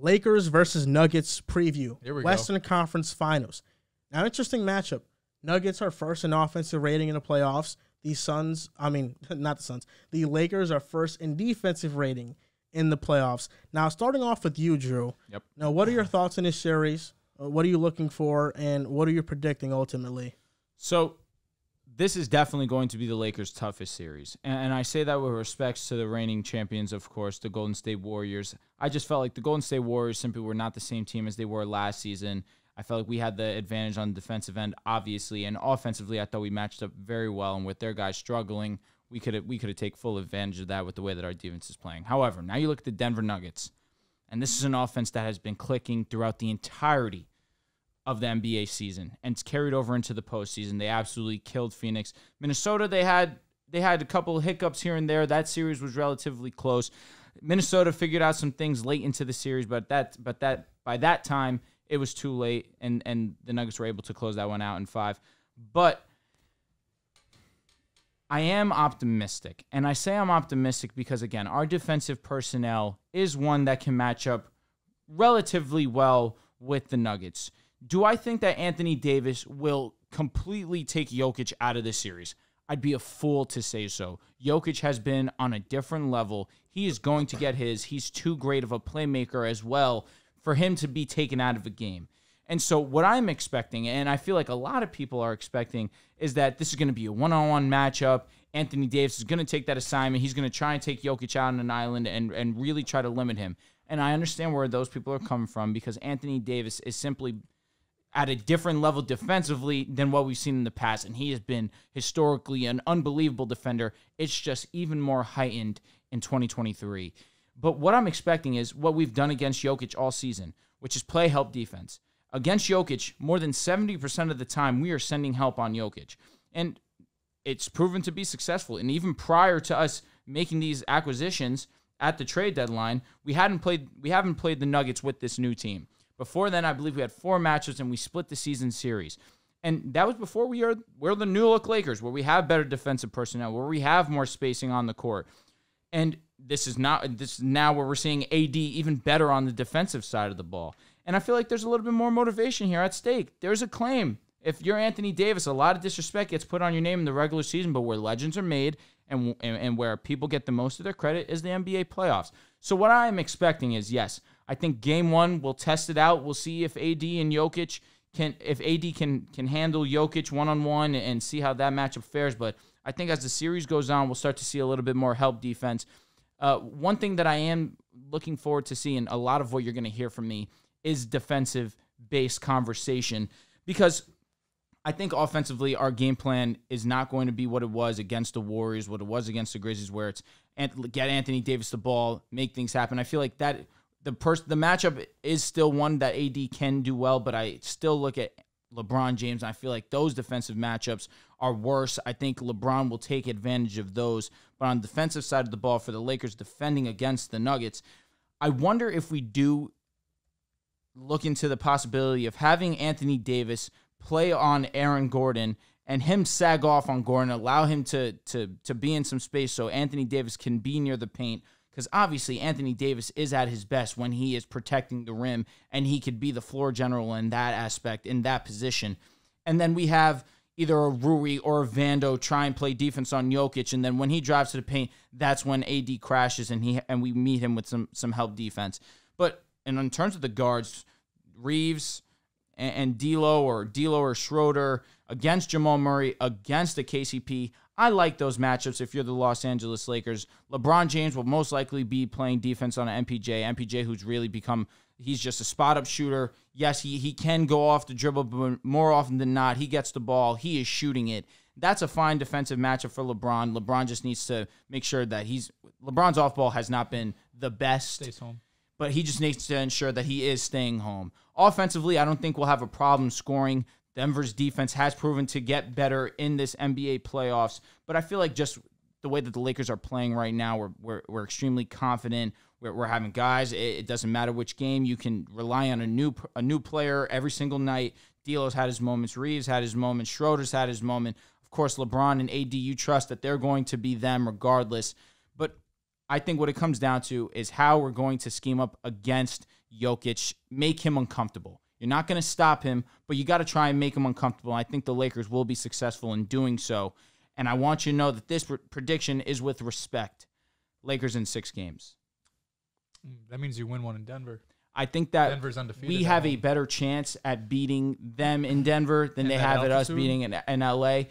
Lakers versus Nuggets preview. Here we Western go. Conference Finals. Now, interesting matchup. Nuggets are first in offensive rating in the playoffs. The Lakers are first in defensive rating in the playoffs. Now, starting off with you, Drew. Yep. Now, what are your thoughts on this series? What are you looking for, and what are you predicting ultimately? So, this is definitely going to be the Lakers' toughest series. And I say that with respects to the reigning champions, of course, the Golden State Warriors. I just felt like the Golden State Warriors simply were not the same team as they were last season. I felt like we had the advantage on the defensive end, obviously, and offensively, I thought we matched up very well. And with their guys struggling, we could have taken full advantage of that with the way that our defense is playing. However, now you look at the Denver Nuggets, and this is an offense that has been clicking throughout the entirety of the NBA season, and it's carried over into the postseason. They absolutely killed Phoenix. Minnesota, they had a couple of hiccups here and there. That series was relatively close. Minnesota figured out some things late into the series, but by that time it was too late, and the Nuggets were able to close that one out in 5. But I am optimistic, and I say I'm optimistic because, again, our defensive personnel is one that can match up relatively well with the Nuggets. Do I think that Anthony Davis will completely take Jokic out of this series? I'd be a fool to say so. Jokic has been on a different level. He is going to get his. He's too great of a playmaker as well for him to be taken out of a game. And so what I'm expecting, and I feel like a lot of people are expecting, is that this is going to be a one-on-one matchup. Anthony Davis is going to take that assignment. He's going to try and take Jokic out on an island and really try to limit him. And I understand where those people are coming from because Anthony Davis is simply at a different level defensively than what we've seen in the past. And he has been historically an unbelievable defender. It's just even more heightened in 2023. But what I'm expecting is what we've done against Jokic all season, which is play help defense. Against Jokic, more than 70% of the time, we are sending help on Jokic. And it's proven to be successful. And even prior to us making these acquisitions at the trade deadline, we haven't played the Nuggets with this new team. Before then, I believe we had 4 matches and we split the season series. And that was before we're the new look Lakers, where we have better defensive personnel, where we have more spacing on the court. And this is now where we're seeing AD even better on the defensive side of the ball. And I feel like there's a little bit more motivation here at stake. There's a claim. If you're Anthony Davis, a lot of disrespect gets put on your name in the regular season, but where legends are made and where people get the most of their credit is the NBA playoffs. So what I'm expecting is, yes, I think game 1, we'll test it out. We'll see if AD and Jokic can handle Jokic one-on-one and see how that matchup fares. But I think as the series goes on, we'll start to see a little bit more help defense. One thing that I am looking forward to seeing, a lot of what you're going to hear from me, is defensive-based conversation, because I think offensively our game plan is not going to be what it was against the Warriors, what it was against the Grizzlies, where it's get Anthony Davis the ball, make things happen. I feel like that the matchup is still one that AD can do well, but I still look at LeBron James, and I feel like those defensive matchups are worse. I think LeBron will take advantage of those. But on the defensive side of the ball for the Lakers defending against the Nuggets, I wonder if we do look into the possibility of having Anthony Davis play on Aaron Gordon and him sag off on Gordon, allow him to be in some space so Anthony Davis can be near the paint. Because obviously Anthony Davis is at his best when he is protecting the rim, and he could be the floor general in that aspect, in that position. And then we have either a Rui or a Vando try and play defense on Jokic, and then when he drives to the paint, that's when AD crashes and we meet him with some help defense. But in terms of the guards, Reeves and D'Lo or Schroeder against Jamal Murray, against the KCP, I like those matchups if you're the Los Angeles Lakers. LeBron James will most likely be playing defense on an MPJ who's really become, he's just a spot-up shooter. Yes, he can go off the dribble, but more often than not, he gets the ball, he is shooting it. That's a fine defensive matchup for LeBron. LeBron just needs to make sure that LeBron's off-ball has not been the best. Stays home. But he just needs to ensure that he is staying home. Offensively, I don't think we'll have a problem scoring. Denver's defense has proven to get better in this NBA playoffs, but I feel like just the way that the Lakers are playing right now, we're extremely confident. We're having guys. It doesn't matter which game. You can rely on a new player every single night. D'Lo's had his moments. Reeves had his moments. Schroeder's had his moment. Of course, LeBron and AD, you trust that they're going to be them regardless. But I think what it comes down to is how we're going to scheme up against Jokic, make him uncomfortable. You're not going to stop him, but you got to try and make him uncomfortable. I think the Lakers will be successful in doing so. And I want you to know that this prediction is with respect. Lakers in 6 games. That means you win one in Denver. I think that Denver's undefeated we have a better chance at beating them in Denver than they have at us beating in LA.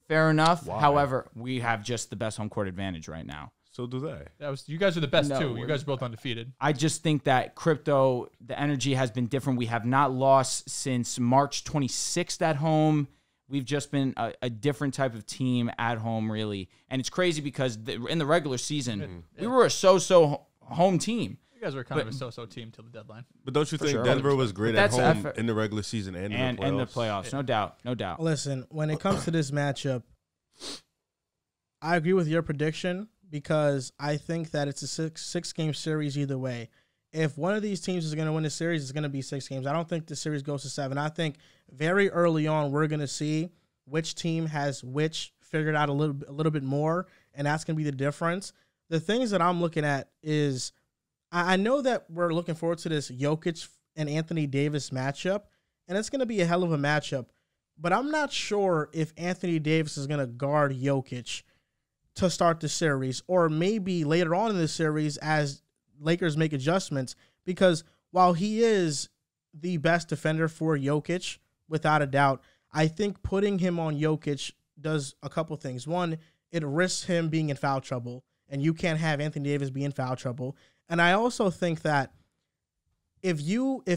Fair enough. Why? However, we have just the best home court advantage right now. So do they. You guys are the best, No, too. You guys are both undefeated. I just think that the energy has been different. We have not lost since March 26th at home. We've just been a different type of team at home, really. And it's crazy because in the regular season, we were a so-so home team. You guys were kind of a so-so team till the deadline. But don't you think sure. Denver was great at That's home effort. in the regular season and in the playoffs? No doubt. No doubt. Listen, when it comes to this matchup, I agree with your prediction because I think that it's a six-game series either way. If one of these teams is going to win the series, it's going to be 6 games. I don't think the series goes to 7. I think very early on we're going to see which team has which figured out a little bit more, and that's going to be the difference. The things that I'm looking at is I know that we're looking forward to this Jokic and Anthony Davis matchup, and it's going to be a hell of a matchup. But I'm not sure if Anthony Davis is going to guard Jokic to start the series, or maybe later on in the series as Lakers make adjustments, because while he is the best defender for Jokic, without a doubt, I think putting him on Jokic does a couple things. One, it risks him being in foul trouble, and you can't have Anthony Davis be in foul trouble. And I also think that if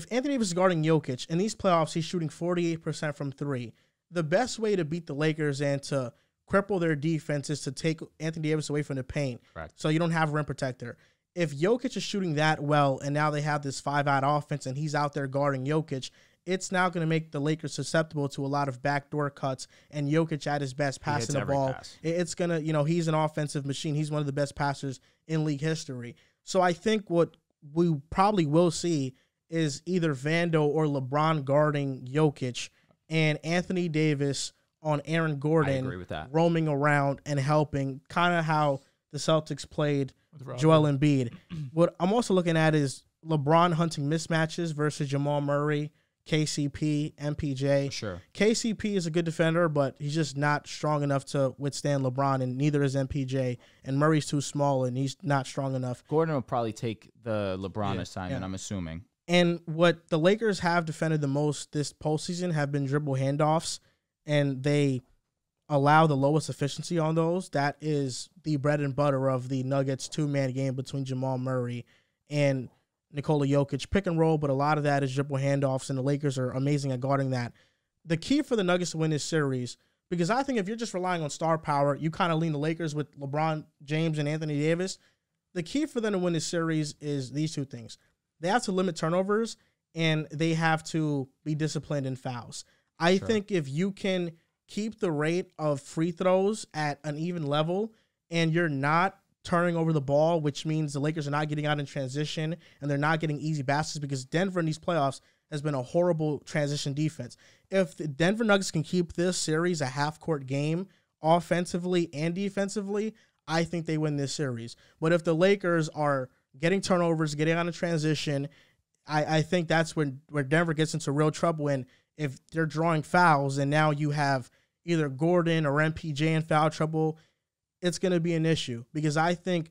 Anthony Davis is guarding Jokic, in these playoffs he's shooting 48% from 3, the best way to beat the Lakers and to cripple their defense is to take Anthony Davis away from the paint. Correct. So you don't have a rim protector. If Jokic is shooting that well and now they have this 5-out offense and he's out there guarding Jokic, it's now going to make the Lakers susceptible to a lot of backdoor cuts and Jokic at his best passing the ball. It's going to, he's an offensive machine. He's one of the best passers in league history. So I think what we probably will see is either Vando or LeBron guarding Jokic and Anthony Davis on Aaron Gordon. I agree with that. Roaming around and helping, kind of how the Celtics played Joel Embiid. What I'm also looking at is LeBron hunting mismatches versus Jamal Murray, KCP, MPJ. Sure. KCP is a good defender, but he's just not strong enough to withstand LeBron, and neither is MPJ. And Murray's too small, and he's not strong enough. Gordon will probably take the LeBron assignment, I'm assuming. And what the Lakers have defended the most this postseason have been dribble handoffs, and they allow the lowest efficiency on those. That is the bread and butter of the Nuggets 2-man game between Jamal Murray and Nikola Jokic. Pick and roll, but a lot of that is dribble handoffs, and the Lakers are amazing at guarding that. The key for the Nuggets to win this series, because I think if you're just relying on star power, you kind of lean the Lakers with LeBron James and Anthony Davis. The key for them to win this series is these 2 things. They have to limit turnovers, and they have to be disciplined in fouls. I think if you can keep the rate of free throws at an even level and you're not turning over the ball, which means the Lakers are not getting out in transition and they're not getting easy baskets, because Denver in these playoffs has been a horrible transition defense. If the Denver Nuggets can keep this series a half-court game offensively and defensively, I think they win this series. But if the Lakers are getting turnovers, getting out in transition, I think that's where Denver gets into real trouble. And if they're drawing fouls and now you have either Gordon or MPJ in foul trouble, it's going to be an issue, because I think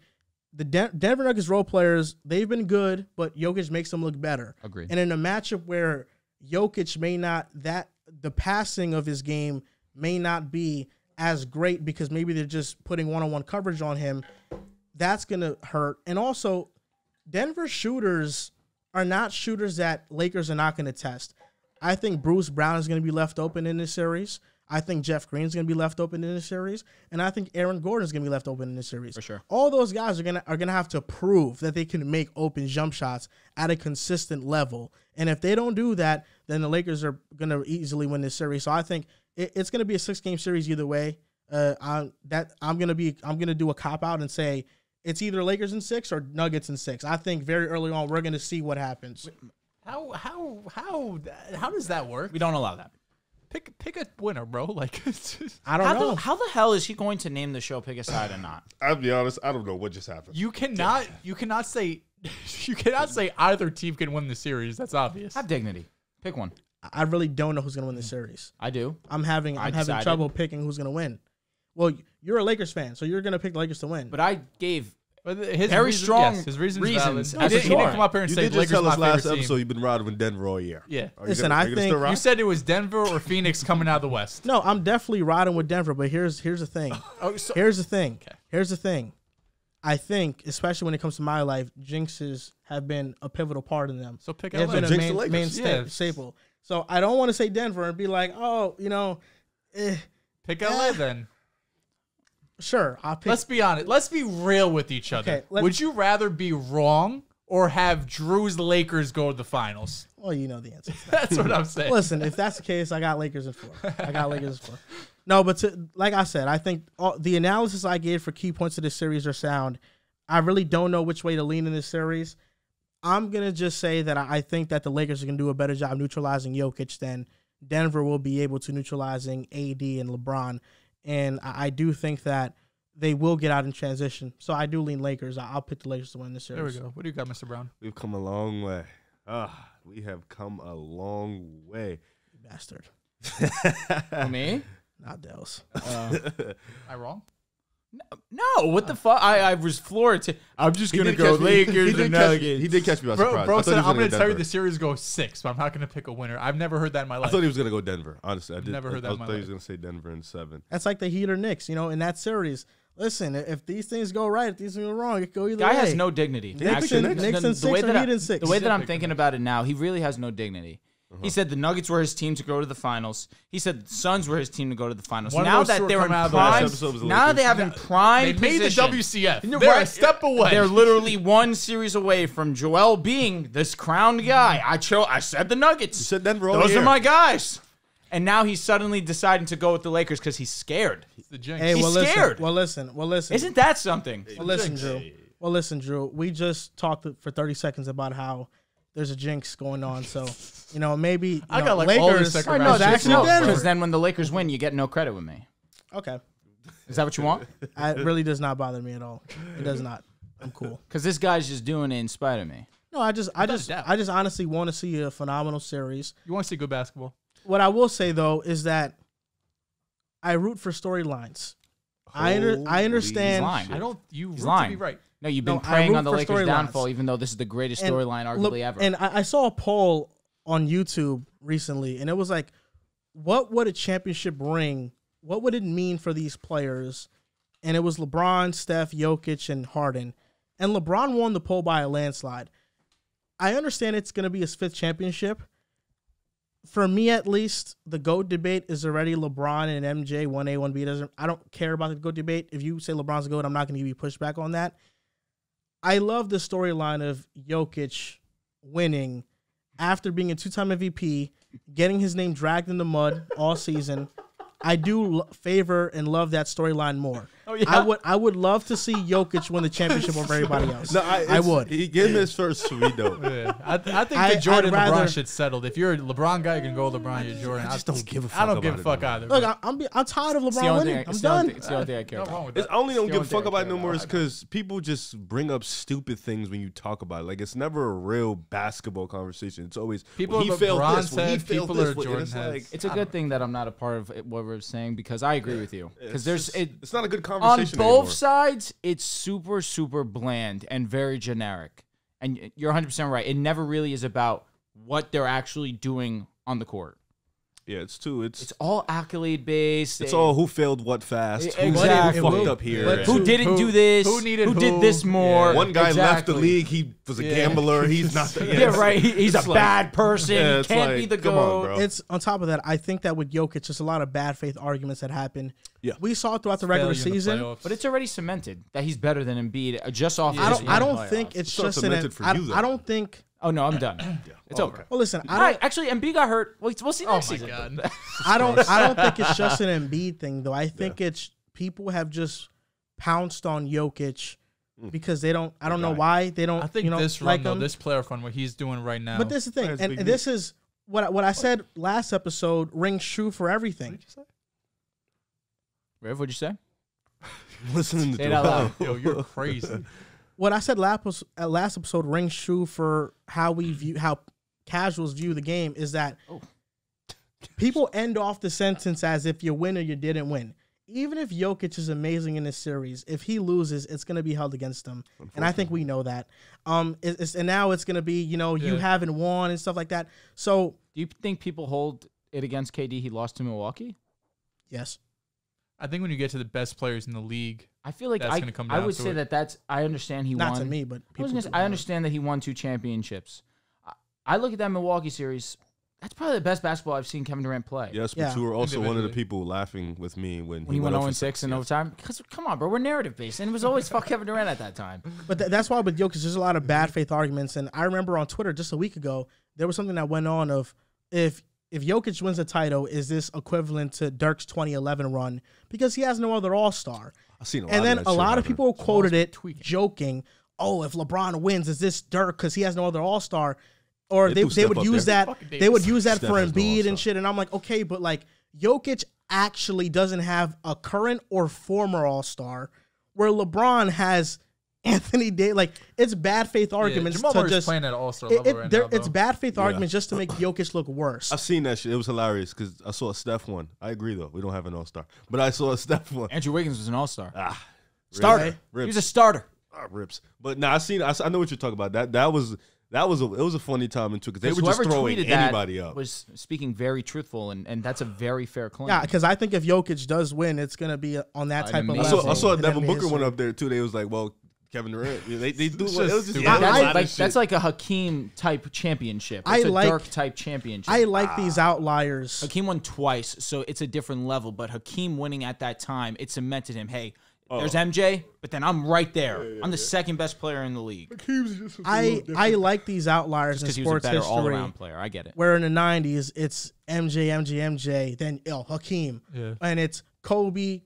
the Denver Nuggets role players, they've been good, but Jokic makes them look better. Agreed. And in a matchup where Jokic the passing of his game may not be as great because maybe they're just putting one-on-one coverage on him, that's going to hurt. And also, Denver shooters are not shooters that Lakers are not going to test. I think Bruce Brown is going to be left open in this series. I think Jeff Green is going to be left open in this series, and I think Aaron Gordon is going to be left open in this series. For sure. All those guys are going to have to prove that they can make open jump shots at a consistent level. And if they don't do that, then the Lakers are going to easily win this series. So I think it's going to be a 6-game series either way. I'm going to do a cop out and say it's either Lakers in 6 or Nuggets in 6. I think very early on we're going to see what happens. How does that work? We don't allow that. Pick a winner, bro. Like, I don't know. How the hell is he going to name the show Pick a Side and not? I'll be honest, I don't know what just happened. you cannot say You cannot say either team can win the series. That's obvious. Have dignity. Pick one. I really don't know who's going to win the series. I do. I'm having trouble picking who's going to win. Well, you're a Lakers fan, so you're going to pick the Lakers to win. But I gave his very reasons, strong yes, his reasons. He didn't come up here and say You did Lakers just tell us my last favorite episode team. you've been riding with Denver all year. Yeah. Listen, I think You said it was Denver or Phoenix coming out of the West. No, I'm definitely riding with Denver, but here's the thing. Here's the thing. Okay. Here's the thing. I think, especially when it comes to my life, jinxes have been a pivotal part in them. So pick They've LA. been Jinx the a Lakers. main staple. So I don't want to say Denver and be like, oh, Pick LA then. Sure, I'll pick. Let's be honest. Let's be real with each other. Okay, Would you rather be wrong or have Drew's Lakers go to the finals? Well, you know the answer. That's what I'm saying. Listen, if that's the case, I got Lakers in 4. No, but like I said, I think the analysis I gave for key points of this series are sound. I really don't know which way to lean in this series. I'm going to just say that I think that the Lakers are going to do a better job neutralizing Jokic than Denver will be able to neutralizing AD and LeBron. And I do think that they will get out in transition. So I do lean Lakers. I'll pick the Lakers to win this series. There we go. What do you got, Mr. Brown? We've come a long way. We have come a long way. You bastard. me. Not Dehls. Am I wrong? No, what the fuck? I was floored. I'm just going to go Lakers and Nuggets. He did catch me by surprise. Bro I thought said, he was I'm gonna going to tell you Denver. the series goes 6, but I'm not going to pick a winner. I've never heard that in my I life. thought he was going to go Denver. Honestly, I did. Never heard that in my I thought he life. was going to say Denver in 7. That's like the Heat or Knicks, in that series. Listen, if these things go right, if these things go wrong, it could go either Guy way. has no dignity. Knicks and 6 or Heat and 6. The way that I'm thinking about it now, he really has no dignity. He said the Nuggets were his team to go to the finals. He said the Suns were his team to go to the finals. One of Now those that two are they're in coming out of the prime, West. Episode was the now Lakers. they have in prime They made the position. WCF. They're a step away. They're literally one series away from Joel being this crowned guy. I said the Nuggets. You said Denver all Those year. are my guys. And now he's suddenly deciding to go with the Lakers because he's scared. It's the jinx. Hey, He's scared. Listen. Isn't that something? Well, listen, Drew. We just talked for 30 seconds about how there's a jinx going on. So, maybe I got like Lakers. all this second I round know shit that's going on. Denver. because then when the Lakers win, you get no credit with me. Okay. Is that what you want? It really does not bother me at all. It does not. I'm cool. Because this guy's just doing it in spite of me. No, I just doubt. honestly want to see a phenomenal series. You want to see good basketball? What I will say though is that I root for storylines. I understand. He's lying. I don't. You He's root lying. to be right. No, you've been No, I preying root on the for Lakers' storylines. downfall, even though this is the greatest And storyline arguably ever. And I saw a poll on YouTube recently, and it was like, what would a championship ring, what would it mean for these players? And it was LeBron, Steph, Jokic, and Harden. And LeBron won the poll by a landslide. I understand it's going to be his 5th championship. For me, at least, the GOAT debate is already LeBron and MJ, 1A, 1B. I don't care about the GOAT debate. If you say LeBron's the GOAT, I'm not going to give you pushback on that. I love the storyline of Jokic winning after being a 2-time MVP, getting his name dragged in the mud all season. I do favor and love that storyline more. Oh, yeah? I would love to see Jokic win the championship over everybody else. No, I would. He gave him his first sweet though. Yeah. I think I'd the Jordan rather- LeBron shit's settled. If you're a LeBron guy, you can go LeBron. You're Jordan. I just don't give a fuck I don't give a about fuck it, either. Look, but I'm tired of It's the LeBron only winning. thing- I'm it's the only done. It's the only thing I care nothing about. wrong with It's that. only don't the give a only thing fuck I about care no more about. is because people just bring up stupid things when you talk about it. Like it's never a real basketball conversation. It's always People well, he are failed LeBron this, well, he heads, failed people are this, well, and Jordan it's heads. like, It's a good thing that I'm not a part of what we're saying because I agree with you. Because it's not a good on conversation both anymore. sides, it's super, super bland and very generic. And you're 100% right. It never really is about what they're actually doing on the court. Yeah, it's too. It's all accolade based. It's all who failed what fast. Exactly. Who fucked up here. But and- Who didn't do this? who needed Who who? did this more? Yeah. One guy left the Exactly. league. He was a gambler. He's not. The, Yeah, right. He's a It's like- bad person. Yeah, He it's can't like, be the come on, GOAT. bro. It's on top of that. I think that with Jokic, just a lot of bad faith arguments that happen. Yeah. We saw throughout the regular Failure in the season. playoffs. But it's already cemented that he's better than Embiid just off. I this don't. one I don't playoff. think it's It's not just cemented for you, though. I don't think. Oh no, I'm done. It's over. okay. Well, listen. All right, actually, Embiid got hurt. We'll see Oh next my season. god. I don't think it's just an Embiid thing though. I think it's people have just pounced on Jokic because they don't. I don't know why they don't. I think this run like though, him. this playoff run, what he's doing right now. But this is the thing, That's a and big and this is what I said last episode rings true for everything. Rev, what'd you say? Listening to Say it out loud. Yo, you're crazy. what I said last episode rings true for how casuals view the game is that people end off the sentence as if you win or you didn't win. Even if Jokic is amazing in this series, if he loses, it's going to be held against him. And I think we know that. And now it's going to be, you haven't won and stuff like that. So do you think people hold it against KD? He lost to Milwaukee? Yes. I think when you get to the best players in the league, I feel like that's going to come down I would to say it. that's I understand he won. Not to me, but people I understand that he won 2 championships. I look at that Milwaukee series. That's probably the best basketball I've seen Kevin Durant play. Yes, but you were also one of the people laughing with me when he went 0-6 in overtime. Because come on, bro, we're narrative based, and it was always fuck Kevin Durant at that time. But that's why with Jokic, there's a lot of bad faith arguments. And I remember on Twitter just a week ago, there was something that went on of if Jokic wins a title, is this equivalent to Dirk's 2011 run? Because he has no other All-Star. I've seen a lot and then of that a shit lot of happen. people quoted it joking, "Oh, if LeBron wins, is this Dirk because he has no other All-Star?" Or they would use that for Embiid and shit. And I'm like, okay, but like Jokic actually doesn't have a current or former All-Star, where LeBron has Anthony Davis. Like, it's bad faith arguments Jamal to Murray's just playing at All-Star level right now, it's though. bad faith arguments just to make Jokic look worse. I've seen that shit. It was hilarious because I saw a Steph one. I agree though. We don't have an All-Star, but I saw a Steph one. Andrew Wiggins was an All-Star. Starter. Rips. He was a starter. Rips. But I know what you're talking about. That was a funny time into because they were just Whoever throwing tweeted anybody that up. was speaking very truthful, and that's a very fair claim. Yeah, because I think if Jokic does win, it's going to be on that type of amazing- level. I saw in Devin NBA Booker history. one up there too. They was like, well, Kevin Durant. They do. It was just stupid. That's like a Hakeem type championship. It's a Dirk type championship. I like these outliers. Hakeem won twice, so it's a different level. But Hakeem winning at that time, it cemented him. Hey, there's MJ, but then I'm right there. I'm the second best player in the league. I like these outliers in Because he was a sports better history. all-around player. I get it. Where in the 90s, it's MJ, then Hakeem. Yeah. And it's Kobe,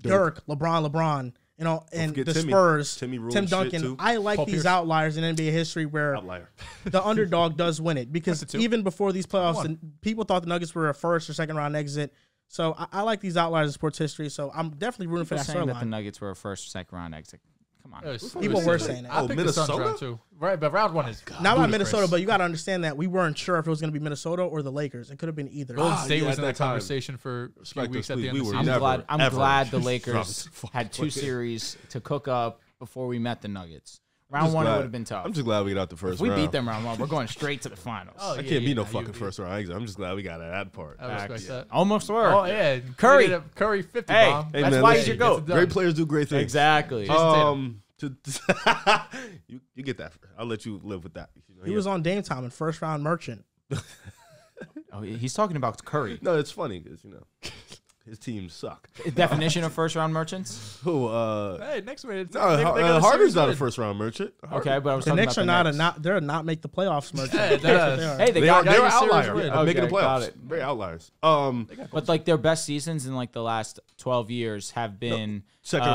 Dirk, LeBron, and the Timmy. Spurs, Timmy ruined Tim shit, Duncan. too. I like Paul these Pierce. outliers in NBA history where Outlier. the underdog does win it. Because Went to 2. even before these playoffs, people thought the Nuggets were a first or second round exit. So I like these outliers in sports history. So I'm definitely rooting for People that saying that the storyline. Nuggets were a first or second round exit. Come on. People were saying that. I picked the Suns Minnesota? round 2. Right, but round 1 is Not about ludicrous. Minnesota, but you got to understand that we weren't sure if it was going to be Minnesota or the Lakers. It could have been either. Golden State yeah, was at in that that time. conversation for a few Respect weeks us, at the please. end We of the were season. never- I'm ever glad the dropped Lakers the fuck had 2 away. series to cook up before we met the Nuggets. I'm Round just 1 it glad- would have been tough. I'm just glad we got out the first If we round. beat them round 1, we're going straight to the finals. Oh, I yeah, can't be no yeah, fucking you- first round exit. I'm just glad we got that part. I respect that. Almost were. Oh, yeah. Curry. He did a Curry 50 Hey, bomb. that's man, why listen, he's your gets GOAT. it done. Great players do great things. Exactly. You get that. I'll let you live with that. He was on Dame Time in first round merchant. Oh, he's talking about Curry. No, it's funny because his teams suck. Definition of first round merchants? Who? Hey, next week. No, Harden's not a first round merchant. Okay, but I was The talking Knicks about are the not Knicks. they're not make the playoffs merchant. Hey, That's what they are. Hey, they They got are your series outliers. win. Yeah, making the Okay, got playoffs. it. Very outliers. But like their best seasons in like the last 12 years have been Second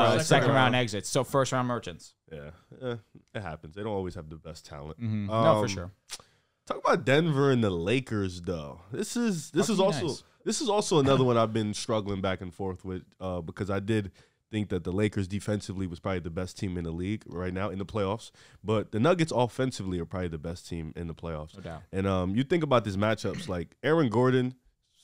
round exits. So first round merchants. Yeah, it happens. They don't always have the best talent. No, for sure. Talk about Denver and the Lakers, though. This is also nice. this is also another one I've been struggling back and forth with because I did think that the Lakers defensively was probably the best team in the league right now in the playoffs, but the Nuggets offensively are probably the best team in the playoffs. No doubt. And you think about these matchups, like Aaron Gordon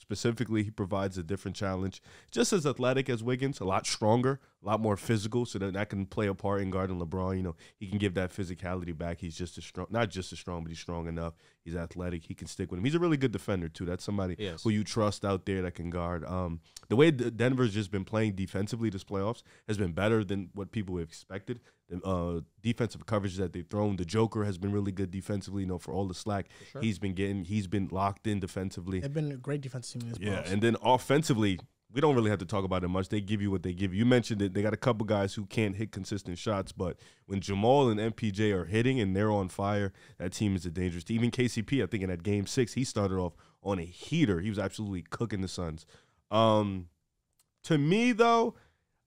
specifically, he provides a different challenge. Just as athletic as Wiggins, a lot stronger, a lot more physical, so that can play a part in guarding LeBron. He can give that physicality back. He's just as strong, not just as strong, but he's strong enough. He's athletic. He can stick with him. He's a really good defender, too. That's somebody Yes. who you trust out there that can guard. The way Denver's just been playing defensively this playoffs has been better than what people have expected. The defensive coverage that they've thrown, the Joker has been really good defensively. For all the slack he's been getting, he's been locked in defensively. They've been a great defensive team in this Yeah, playoffs. and then offensively, we don't really have to talk about it much. They give you what they give you. You mentioned it. They got a couple guys who can't hit consistent shots, but when Jamal and MPJ are hitting and they're on fire, that team is a dangerous team. Even KCP, I think in that game 6, he started off on a heater. He was absolutely cooking the Suns. To me, though,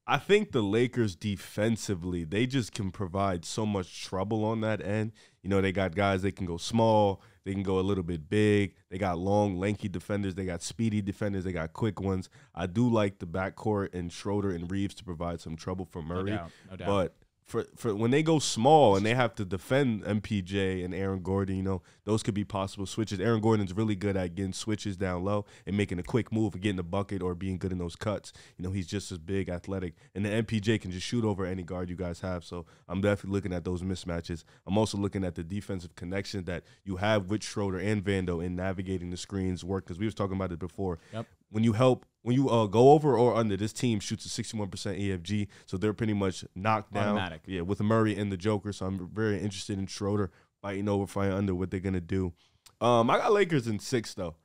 I think the Lakers defensively, they just can provide so much trouble on that end. They got guys, they can go small, they can go a little bit big. They got long, lanky defenders. They got speedy defenders. They got quick ones. I do like the backcourt and Schroeder and Reeves to provide some trouble for Murray. No doubt. But for when they go small and they have to defend MPJ and Aaron Gordon, you know, those could be possible switches. Aaron Gordon's really good at getting switches down low and making a quick move and getting the bucket or being good in those cuts. You know, he's just as big, athletic, and the MPJ can just shoot over any guard you guys have. So I'm definitely looking at those mismatches. I'm also looking at the defensive connection that you have with Schroeder and Vando in navigating the screens work, because we was talking about it before. Yep. When you go over or under, this team shoots a 61% EFG, so they're pretty much knocked down. Automatic. Yeah, with Murray and the Joker, so I'm very interested in Schroeder fighting over, fighting under, what they're going to do. I got Lakers in 6, though.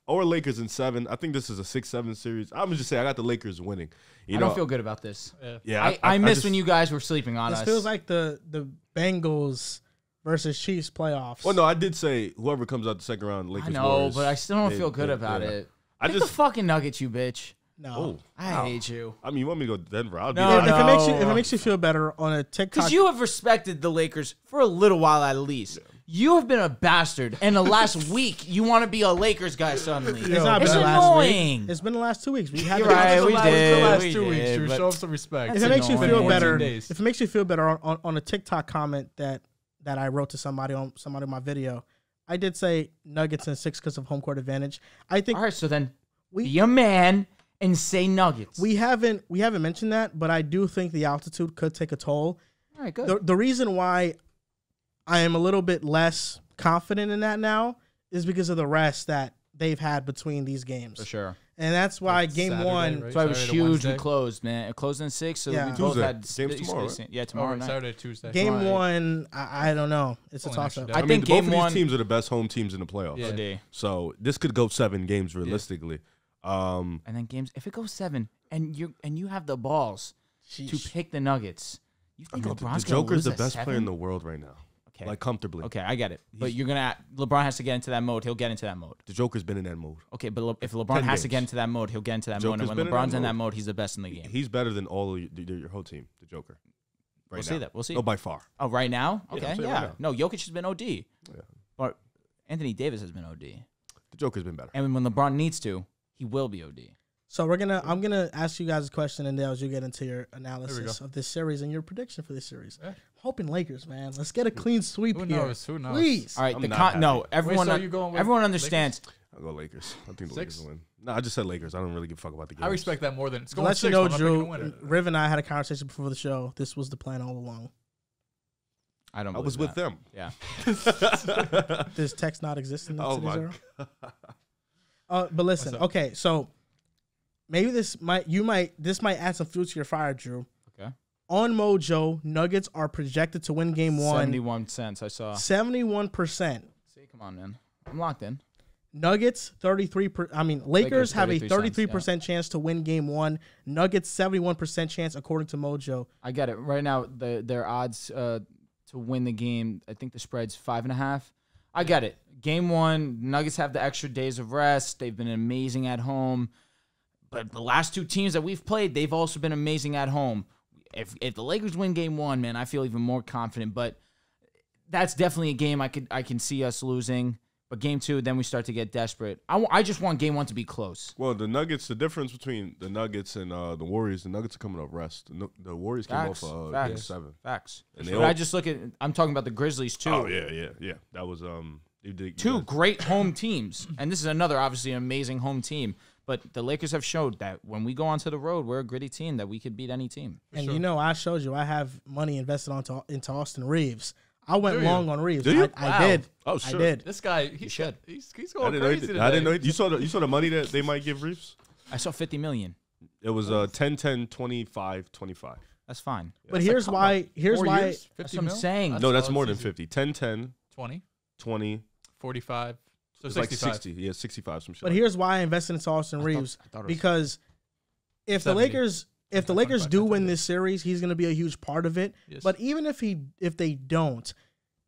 Or Lakers in 7. I think this is a 6-7 series. I'm going to just say I got the Lakers winning. I don't feel good about this. Yeah, I miss when you guys were sleeping on This us. feels like the Bengals versus Chiefs playoffs. Well, no, I did say whoever comes out the second round, Lakers. I know, Warriors, but I still don't feel good about it. I Pick just the fucking Nuggets, you bitch. No. I hate you. I mean, you want me to go to Denver? I'll No, be If there. it makes you feel better on a TikTok, Because you have respected the Lakers for a little while at least. You have been a bastard. And the last week, you want to be a Lakers guy suddenly. it's not It's been the last annoying. week. It's been the last 2 weeks. We had You're the- right. We the did. last we 2 weeks. did, Drew, but- show him some respect. If it makes you annoying. feel 14 better, days. if it makes you feel better on a TikTok comment that I wrote to somebody on my video, I did say Nuggets in 6 because of home court advantage. I think All right, so then We- be a man and say Nuggets. we haven't mentioned that, but I do think the altitude could take a toll. All right, good. The reason why I am a little bit less confident in that now is because of the rest that they've had between these games. For sure. And that's why Like game Saturday, one, right? That's why it was Saturday to huge. Wednesday? We closed, man. It closed in 6, so Yeah. we both Tuesday. had Game's tomorrow, right? Yeah, tomorrow night. Saturday, Tuesday. game Right. one, I don't know. It's a Only an toss extra up. day. I I mean, think both game of one- these teams are the best home teams in the playoffs. Yeah. Today. So this could go 7 games realistically. And then games, if it goes 7 and you have the balls to pick the Nuggets, you I think mean, LeBron's the gonna Joker's lose the at best 7? player in the world right now, Okay. like comfortably. Okay, I get it. But LeBron has to get into that mode. He'll get into that mode. The Joker's been in that mode. Okay, but if LeBron 10 has to get games. into that mode, he'll get into that mode. And Joker's when been in that LeBron's in that mode. mode, he's the best in the game. He's better than all of your whole team, the Joker. Right We'll now. see that. We'll see. No, by far. Oh, right now? Yeah, Okay, I'm saying yeah. right No, Jokic has been OD. Yeah. But Anthony Davis has been OD. The Joker's been better. And when LeBron needs to, he will be OD. So I'm gonna ask you guys a question, and Dehls, you get into your analysis of this series and your prediction for this series. Yeah. Hoping Lakers, man. Let's get a clean sweep Who here. knows? Who knows? Please. All right, I'm the not happy. everyone, Wait, so you going with everyone understands. I'll go Lakers. I think the 6? Lakers will win. No, I just said Lakers. I don't really give a fuck about the game. I respect that more than it's To going let 6. you know, I'm not picking a Drew, winner. Riv and I had a conversation before the show. This was the plan all along. I don't. I was believe with that. them. Yeah. Does text not exist in the Oh my zero? But listen, okay, so maybe this might add some fuel to your fire, Drew. Okay. On Mojo, Nuggets are projected to win game one. 71 cents. I saw. 71%. See, come on, man. I'm locked in. Nuggets 33. Lakers have a 33 33% chance to win game one. Nuggets 71% chance according to Mojo. I get it. Right now, their odds to win the game, I think the spread's 5.5. I get it. Game one, Nuggets have the extra days of rest. They've been amazing at home. But the last 2 teams that we've played, they've also been amazing at home. If the Lakers win game one, man, I feel even more confident. But that's definitely a game I can see us losing. But game 2, then we start to get desperate. I just want game 1 to be close. Well, the Nuggets, the difference between the Nuggets and the Warriors, the Nuggets are coming off rest. The Warriors came Facts. off Facts. game 7. Facts. And they But all- I just look at. I'm talking about the Grizzlies too. Oh yeah. That was they did 2 great home teams, and this is another obviously amazing home team. But the Lakers have showed that when we go onto the road, we're a gritty team that we could beat any team. And you know, I showed you I have money invested into Austin Reeves. I went Do you? long on Reeves. Do you? I Wow. did. Oh, sure. I did. This guy, he's should. He's I going didn't know. crazy today. I didn't know. You saw the money that they might give Reeves. I saw 50 million. It was 10, 25, 25. That's fine. But here's why. Here's 4 why. years, 50 That's what I'm mil? saying. No, that's all more it's than easy. 50. 10, 10, 20, 20. 45. So It's 65. like 60. Yeah, 65. Some shit. But like here's why I invested into Austin Reeves I thought it was- because if the 70. Lakers do 25, win this series, he's going to be a huge part of it. Yes. But even if they don't,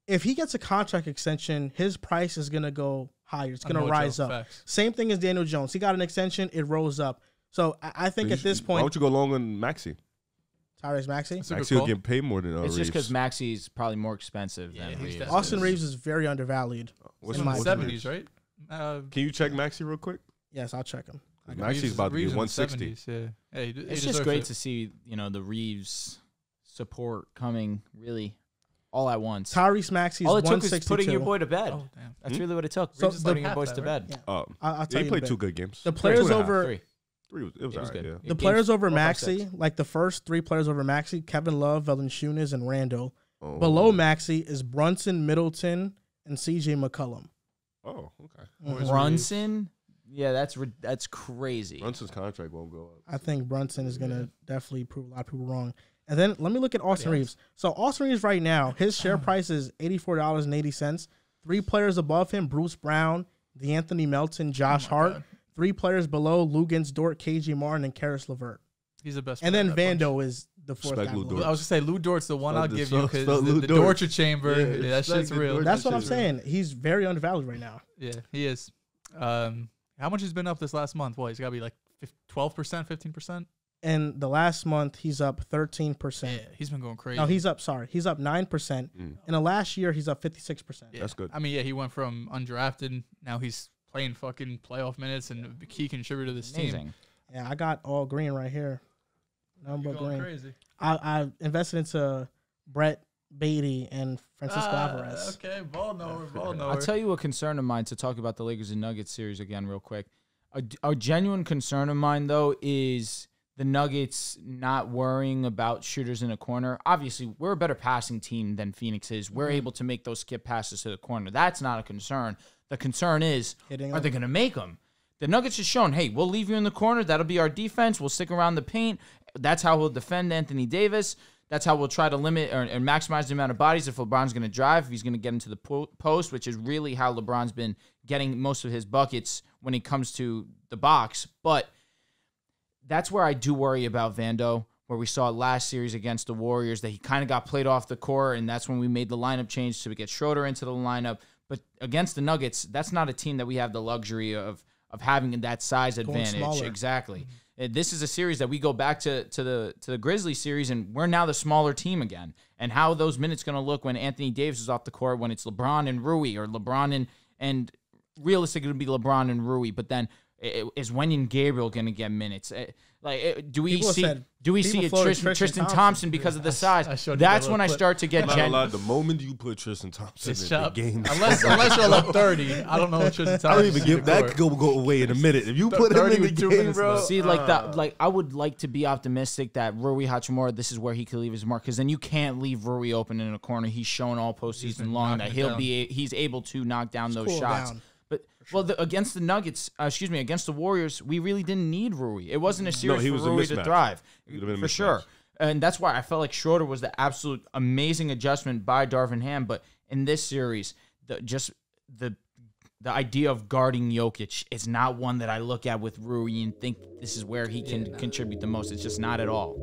if he gets a contract extension, his price is going to go higher. It's On going to Mojo, rise up. facts. Same thing as Daniel Jones. He got an extension, it rose up. So I think that. at this Why point, don't you go long on Maxi? Tyrese Maxey, That's a good Maxi will call. get paid more than It's just because Reeves. Maxi's probably more expensive Yeah, than he's Reeves. definitely- Austin Reeves is very undervalued. What's in In my the what's opinion. 70s, right? Can you check Maxi real quick? Yes, I'll check him. Maxi's about to be Reeves in the 160. 70s, yeah. Hey, he It's just deserves great it. to see, the Reeves support coming really all at once. Tyrese Maxey's All it took was 162. putting your boy to bed. Oh, damn. That's really what it took. So We're just the putting your half boys that, to right? bed. I'll tell Yeah, you he in a played bit. 2 good games. The Two players and a half. over 3. It was It was alright, good. yeah. the Games players over 4, 5, Maxey, 6. like the first 3 players over Maxey, Kevin Love, Valanciunas, and Randall. Oh. Below Maxey is Brunson, Middleton, and C.J. McCollum. Oh, okay. Mhm. Brunson, yeah, that's crazy. Brunson's contract won't go up. I think Brunson is going to definitely prove a lot of people wrong. And then let me look at Austin Reeves. So Austin Reeves right now, his share price is $84.80. 3 players above him, Bruce Brown, DeAnthony Melton, Josh Hart. God. 3 players below, Lugans, Dort, KG Martin, and Karis LeVert. He's the best. And player then of that bunch. Vando is the 4th Spec guy Lou below. Dort. I was gonna say Lou Dort's the one I'll give you because spell Lou the Dort. torture chamber. Yeah, Yeah, that it's like shit's the real. torture That's what I'm chamber. saying. He's very undervalued right now. Yeah, he is. How much has been up this last month? Well, he's got to be like 12%, 15%. And the last month, he's up 13%. Yeah, he's been going crazy. No, he's up 9%. In the last year, he's up 56%. Yeah. That's good. I mean, yeah, he went from undrafted. Now he's playing fucking playoff minutes and a key contributor to this team. Amazing. Yeah, I got all green right here. Number You're going green. crazy. I invested into Brett Beatty and Francisco Alvarez. Okay, ball knower. I'll tell you a concern of mine to talk about the Lakers and Nuggets series again real quick. A genuine concern of mine, though, is the Nuggets not worrying about shooters in a corner. Obviously, we're a better passing team than Phoenix is. We're able to make those skip passes to the corner. That's not a concern. The concern is, Hitting are they them. going to make them? The Nuggets has shown, hey, we'll leave you in the corner. That'll be our defense. We'll stick around the paint. That's how we'll defend Anthony Davis. That's how we'll try to limit or maximize the amount of bodies if LeBron's going to drive, if he's going to get into the post, which is really how LeBron's been getting most of his buckets when it comes to the box. But that's where I do worry about Vando, where we saw last series against the Warriors that he kind of got played off the court, and that's when we made the lineup change to get Schroeder into the lineup. But against the Nuggets, that's not a team that we have the luxury of having that size advantage. smaller. Exactly. This is a series that we go back to the Grizzlies series, and we're now the smaller team again. And how are those minutes going to look when Anthony Davis is off the court, when it's LeBron and Rui, or LeBron and realistically it'll be LeBron and Rui, but then is Wenyen Gabriel going to get minutes? Do we People see said- a people floated Tristan Thompson because of the size? I showed you That's that when I little start to get I'm not gonna lie, the moment you put Tristan Thompson It's in chop. the game, Unless you're up 30, I don't know what Tristan Thompson. I don't even give that could go away in a minute. If you put him 30 in the with 2 game, minutes bro. left. See, I would like to be optimistic that Rui Hachimura, this is where he could leave his mark, because then you can't leave Rui open in a corner. He's shown all postseason been long that knocking he's able to knock down those cool shots. down. But against the Nuggets, against the Warriors, we really didn't need Rui. It wasn't a series he for was a Rui to mismatch. thrive, It would've been a for sure. mismatch. And that's why I felt like Schroeder was the absolute amazing adjustment by Darvin Ham. But in this series, the idea of guarding Jokic is not one that I look at with Rui and think this is where he can contribute the most. It's just not at all.